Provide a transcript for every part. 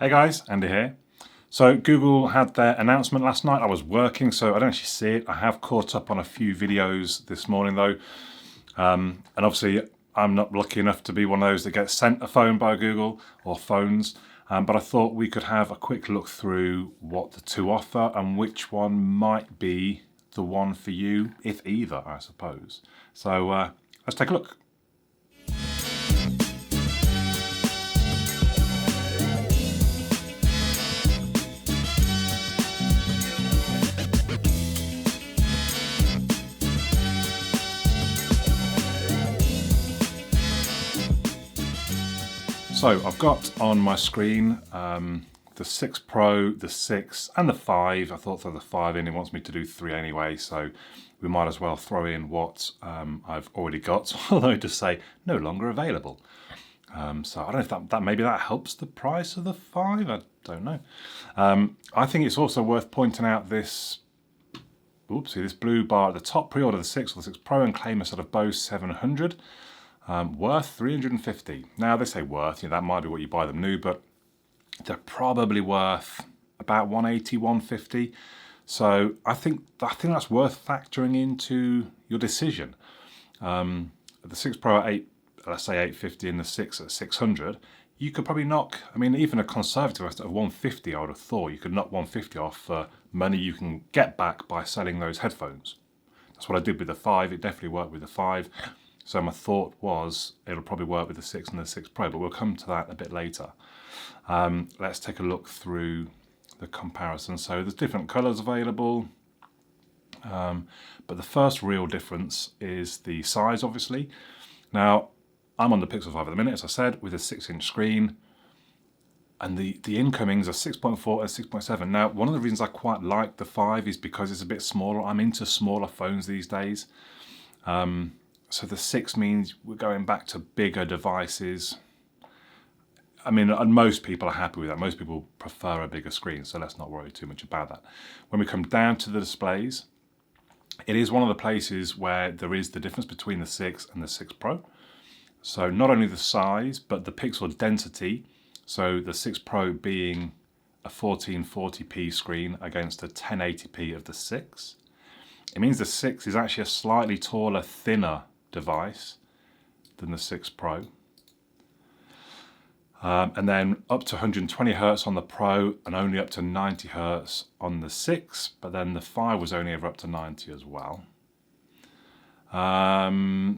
Hey guys, Andy here. So Google had their announcement last night. I was working, so I don't actually see it. I have caught up on a few videos this morning though. And obviously I'm not lucky enough to be one of those that gets sent a phone by Google or phones. But I thought we could have a quick look through what the two offer and which one might be the one for you, if either, I suppose. So let's take a look. So I've got on my screen the 6 Pro, the 6 and the 5. I thought throw the 5 in, it wants me to do 3 anyway, so we might as well throw in what I've already got, although to say no longer available. So I don't know if that maybe that helps the price of the 5, I don't know. I think it's also worth pointing out this, this blue bar at the top, pre-order the 6 or the 6 Pro and claim a sort of Bose 700. Worth 350. Now they say worth, that might be what you buy them new, but they're probably worth about 180, 150. So I think that's worth factoring into your decision. The 6 Pro at let's say 850 and the 6 at 600, you could probably knock, even a conservative estimate of 150, I would have thought you could knock 150 off for money you can get back by selling those headphones. That's what I did with the 5, it definitely worked with the 5. So my thought was it'll probably work with the 6 and the 6 Pro, but we'll come to that a bit later. Let's take a look through the comparison. So there's different colours available, but the first real difference is the size, obviously. Now, I'm on the Pixel 5 at the minute, as I said, with a 6-inch screen, and the incomings are 6.4 and 6.7. Now, one of the reasons I quite like the 5 is because it's a bit smaller. I'm into smaller phones these days. So the 6 means we're going back to bigger devices. And most people are happy with that. Most people prefer a bigger screen, so let's not worry too much about that. When we come down to the displays, it is one of the places where there is the difference between the 6 and the 6 Pro. So not only the size, but the pixel density. So the 6 Pro being a 1440p screen against a 1080p of the 6. It means the 6 is actually a slightly taller, thinner device than the 6 Pro. And then up to 120 Hz on the Pro and only up to 90 Hz on the 6, but then the 5 was only ever up to 90 as well. Not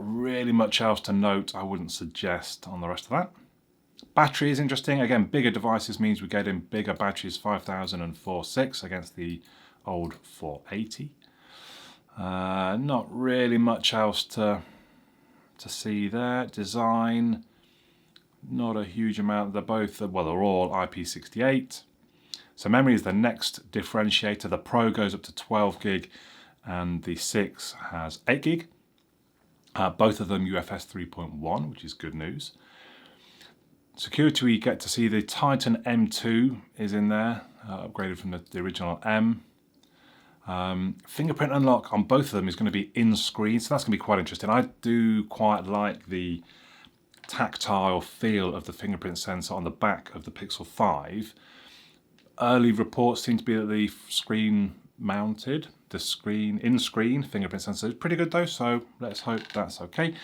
really much else to note, I wouldn't suggest on the rest of that. Battery is interesting. Again, bigger devices means we get in bigger batteries, 5000 and 4.6 against the old 480. Not really much else to see there. Design, not a huge amount. They're all IP68. So memory is the next differentiator. The Pro goes up to 12 gig and the 6 has 8 gig. Both of them UFS 3.1, which is good news. Security, we get to see the Titan M2 is in there, upgraded from the original M. Fingerprint Unlock on both of them is going to be in-screen, so that's going to be quite interesting. I do quite like the tactile feel of the fingerprint sensor on the back of the Pixel 5. Early reports seem to be that the in-screen fingerprint sensor is pretty good though, so let's hope that's okay.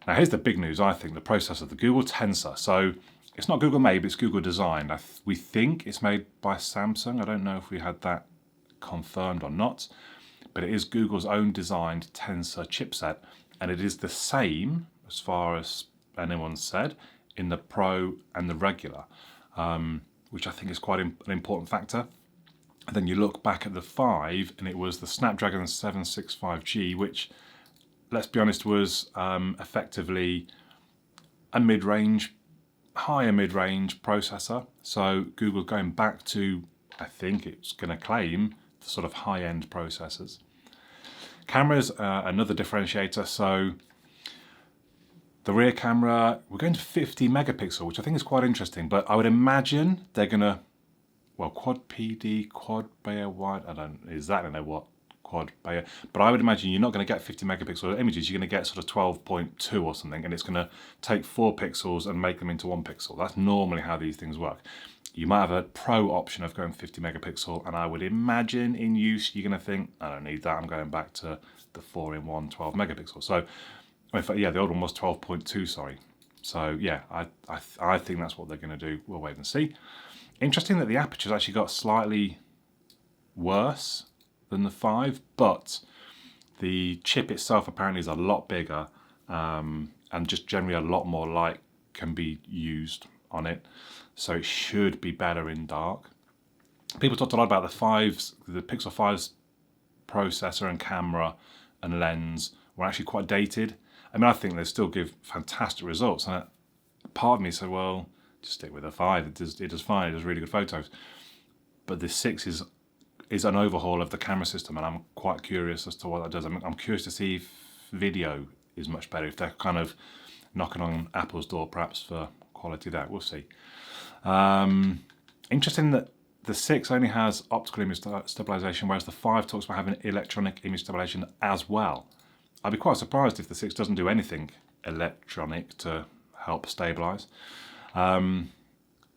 Now here's the big news, I think, the processor, the Google Tensor. So it's not Google made, but it's Google designed. We think it's made by Samsung. I don't know if we had that confirmed or not, but it is Google's own designed Tensor chipset, and it is the same, as far as anyone said, in the Pro and the regular, which I think is quite an important factor. And then you look back at the 5 and it was the Snapdragon 765G, which, let's be honest, was effectively a higher mid-range processor. So Google going back to, I think it's going to claim, the sort of high-end processors. Cameras, another differentiator. So the rear camera, we're going to 50 megapixel, which I think is quite interesting, but I would imagine they're going to, quad PD, quad bare wide, I don't exactly know what quad Bayer. But I would imagine you're not going to get 50 megapixel images. You're going to get sort of 12.2 or something, and it's going to take 4 pixels and make them into 1 pixel. That's normally how these things work. You might have a pro option of going 50 megapixel, and I would imagine in use you're going to think, I don't need that, I'm going back to the 4-in-1 12 megapixel. So, in fact, yeah, the old one was 12.2, sorry. So yeah, I think that's what they're going to do. We'll wait and see. Interesting that the aperture's actually got slightly worse than the 5, but the chip itself apparently is a lot bigger, and just generally a lot more light can be used on it, so it should be better in dark. People talked a lot about the Pixel 5's processor and camera and lens were actually quite dated. I mean, I think they still give fantastic results, and part of me said, well, just stick with the 5. It does fine. It does really good photos. But the 6 is an overhaul of the camera system, and I'm quite curious as to what that does. I'm curious to see if video is much better, if they're kind of knocking on Apple's door perhaps for quality there. We'll see. Interesting that the 6 only has optical image stabilization, whereas the 5 talks about having electronic image stabilization as well. I'd be quite surprised if the 6 doesn't do anything electronic to help stabilize.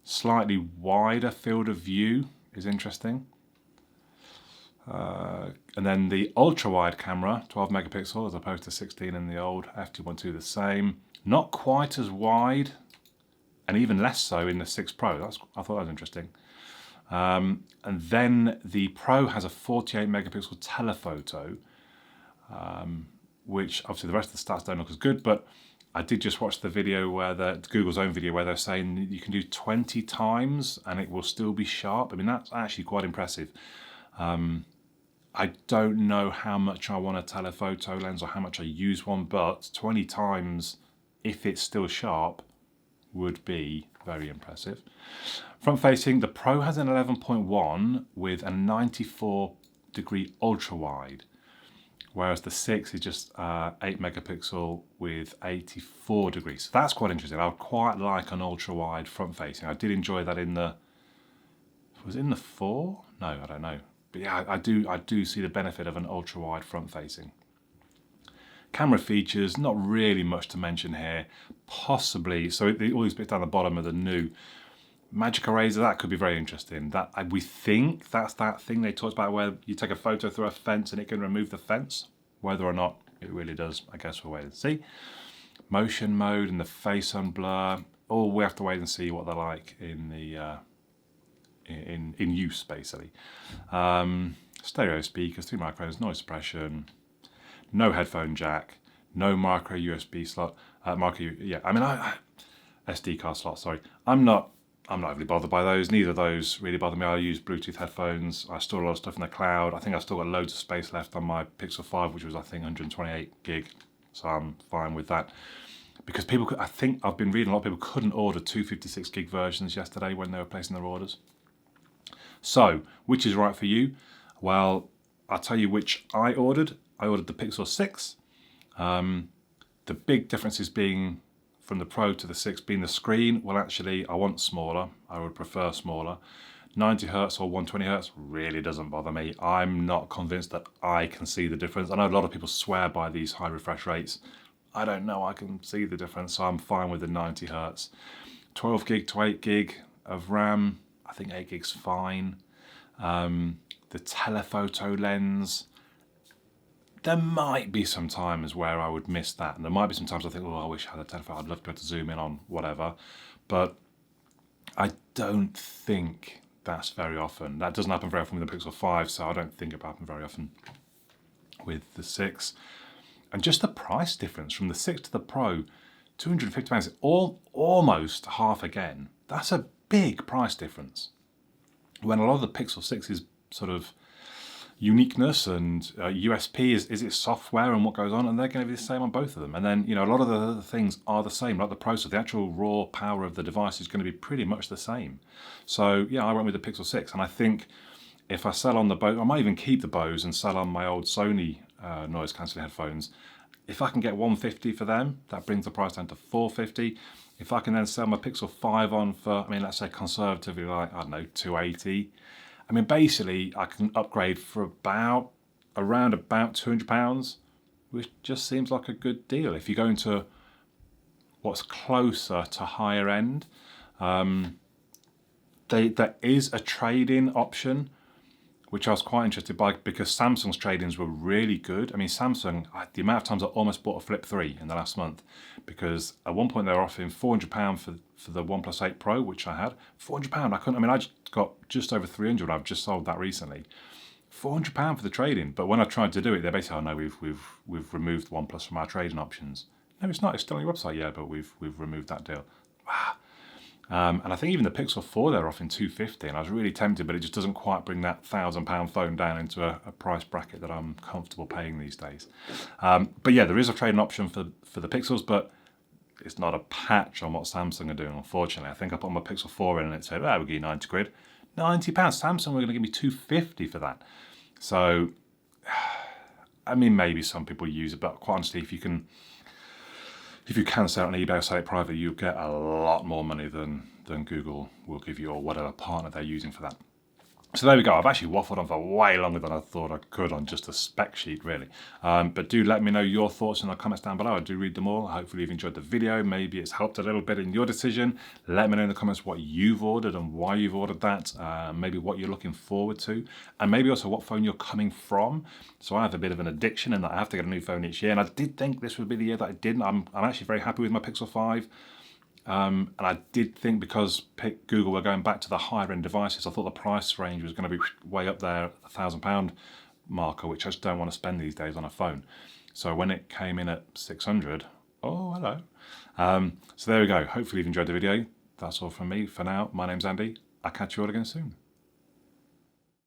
Slightly wider field of view is interesting. And then the ultra-wide camera, 12 megapixel as opposed to 16 in the old f2.2, the same. Not quite as wide, and even less so in the 6 Pro. I thought that was interesting. And then the Pro has a 48 megapixel telephoto, which obviously the rest of the stats don't look as good, but I did just watch the video Google's own video where they're saying you can do 20 times and it will still be sharp. I mean, that's actually quite impressive. I don't know how much I want a telephoto lens or how much I use one, but 20 times, if it's still sharp, would be very impressive. Front facing, the Pro has an 11.1 with a 94-degree ultra wide, whereas the 6 is just 8 megapixel with 84 degrees. So that's quite interesting. I would quite like an ultra wide front facing. I did enjoy that was it in the 4? No, I don't know. But yeah, I do see the benefit of an ultra wide front facing. Camera features, not really much to mention here. Possibly, so all these bits down the bottom are the new magic eraser. That could be very interesting. We think that's that thing they talked about where you take a photo through a fence and it can remove the fence. Whether or not it really does, I guess we'll wait and see. Motion mode and the face unblur. We have to wait and see what they're like in the in use, basically. Stereo speakers, 3 microphones, noise suppression, no headphone jack, no micro USB slot. SD card slot. Sorry, I'm not really bothered by those. Neither of those really bother me. I use Bluetooth headphones. I store a lot of stuff in the cloud. I think I've still got loads of space left on my Pixel 5, which was I think 128 gig. So I'm fine with that. Because I think I've been reading a lot of people couldn't order 256 gig versions yesterday when they were placing their orders. So, which is right for you? Well, I'll tell you which I ordered. I ordered the Pixel 6. The big differences being from the Pro to the 6 being the screen. Well, actually, I want smaller. I would prefer smaller. 90 Hz or 120 Hz really doesn't bother me. I'm not convinced that I can see the difference. I know a lot of people swear by these high refresh rates. I don't know I can see the difference, so I'm fine with the 90 Hz. 12 gig to 8 gig of RAM. I think 8 gig's fine. The telephoto lens, there might be some times where I would miss that, and there might be some times I think, I wish I had a telephoto, I'd love to be able to zoom in on whatever, but I don't think that's very often. That doesn't happen very often with the Pixel 5, so I don't think it will happen very often with the 6. And just the price difference from the 6 to the Pro, £250, almost half again. That's a big price difference. When a lot of the Pixel 6's sort of uniqueness and USP is its software and what goes on, and they're going to be the same on both of them. And then, a lot of the other things are the same, like the processor. The actual raw power of the device is going to be pretty much the same. So yeah, I went with the Pixel 6, and I think if I sell on the Bose, I might even keep the Bose and sell on my old Sony noise cancelling headphones. If I can get 150 for them, that brings the price down to 450. If I can then sell my Pixel 5 on for, let's say conservatively, like, I don't know, 280. Basically, I can upgrade for about around about £200, which just seems like a good deal. If you go into what's closer to higher end, there is a trade-in option, which I was quite interested by because Samsung's trade-ins were really good. I mean, Samsung, the amount of times I almost bought a Flip 3 in the last month, because at one point they were offering £400 for the OnePlus 8 Pro, which I had. £400, I just got just over 300. I've just sold that recently. £400 for the trade-in, but when I tried to do it, they basically, oh no, we've removed OnePlus from our trade-in options. No, it's not. It's still on your website, yeah, but we've removed that deal. Wow. And I think even the Pixel 4 they're offering £250, and I was really tempted, but it just doesn't quite bring that £1,000 phone down into a price bracket that I'm comfortable paying these days. But yeah, there is a trade-in option for the Pixels, but it's not a patch on what Samsung are doing, unfortunately. I think I put my Pixel 4 in and it said, we'll give you 90 quid. £90. Samsung were going to give me £250 for that. So, I mean, maybe some people use it, but quite honestly, if you can sell it on eBay or sell it private, you get a lot more money than Google will give you, or whatever partner they're using for that. So there we go. I've actually waffled on for way longer than I thought I could on just a spec sheet, really. But do let me know your thoughts in the comments down below. I do read them all. Hopefully you've enjoyed the video. Maybe it's helped a little bit in your decision. Let me know in the comments what you've ordered and why you've ordered that. Maybe what you're looking forward to. And maybe also what phone you're coming from. So I have a bit of an addiction in that I have to get a new phone each year. And I did think this would be the year that I didn't. I'm actually very happy with my Pixel 5. And I did think because Google were going back to the higher end devices, I thought the price range was going to be way up there, £1,000 marker, which I just don't want to spend these days on a phone. So when it came in at 600, oh, hello. So there we go. Hopefully you've enjoyed the video. That's all from me for now. My name's Andy. I'll catch you all again soon.